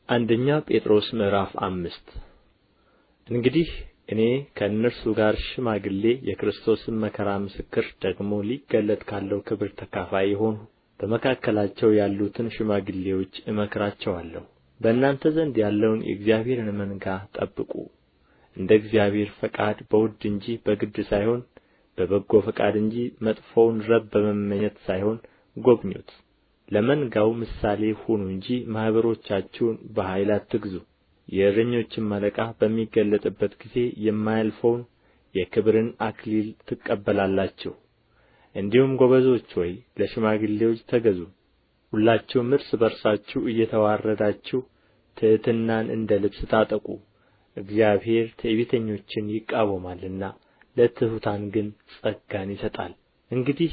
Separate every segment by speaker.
Speaker 1: አንደኛ ጴጥሮስ ምዕራፍ 5 እንግዲህ እኔ ከእነርሱ ጋር ሽማግሌ የክርስቶስም መከራ ምስክር ደግሞ ሊገለጥ ካለው ክብር ተካፋይ የሆንሁ በመካከላቸው ያሉትን ሽማግሌዎች እመክራቸዋለሁ። በእናንተ ዘንድ ያለውን የእግዚአብሔርን መንጋ ጠብቁ፣ እንደ እግዚአብሔር ፈቃድ በውድ እንጂ በግድ ሳይሆን በበጎ ፈቃድ እንጂ መጥፎውን ረብ በመመኘት ሳይሆን ጎብኙት። ለመንጋው ምሳሌ ሁኑ እንጂ ማኅበሮቻችሁን በኃይል አትግዙ። የእረኞችም አለቃ በሚገለጥበት ጊዜ የማያልፈውን የክብርን አክሊል ትቀበላላችሁ። እንዲሁም ጎበዞች ሆይ ለሽማግሌዎች ተገዙ። ሁላችሁም እርስ በርሳችሁ እየተዋረዳችሁ ትሕትናን እንደ ልብስ ታጠቁ። እግዚአብሔር ትዕቢተኞችን ይቃወማልና ለትሑታን ግን ጸጋን ይሰጣል። እንግዲህ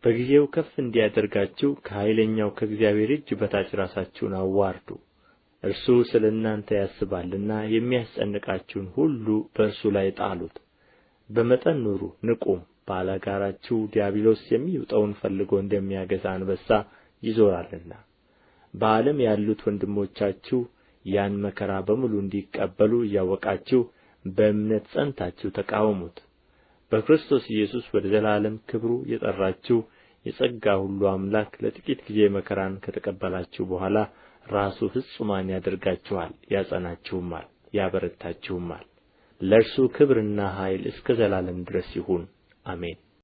Speaker 1: በጊዜው ከፍ እንዲያደርጋችሁ ከኃይለኛው ከእግዚአብሔር እጅ በታች ራሳችሁን አዋርዱ። እርሱ ስለ እናንተ ያስባልና የሚያስጨንቃችሁን ሁሉ በእርሱ ላይ ጣሉት። በመጠን ኑሩ፣ ንቁም። ባላጋራችሁ ዲያብሎስ የሚውጠውን ፈልጎ እንደሚያገሣ አንበሳ ይዞራልና። በዓለም ያሉት ወንድሞቻችሁ ያን መከራ በሙሉ እንዲቀበሉ እያወቃችሁ በእምነት ጸንታችሁ ተቃወሙት። በክርስቶስ ኢየሱስ ወደ ዘላለም ክብሩ የጠራችሁ የጸጋ ሁሉ አምላክ ለጥቂት ጊዜ መከራን ከተቀበላችሁ በኋላ ራሱ ፍጹማን ያደርጋችኋል፣ ያጸናችሁማል፣ ያበረታችሁማል። ለእርሱ ክብርና ኃይል እስከ ዘላለም ድረስ ይሁን፣ አሜን።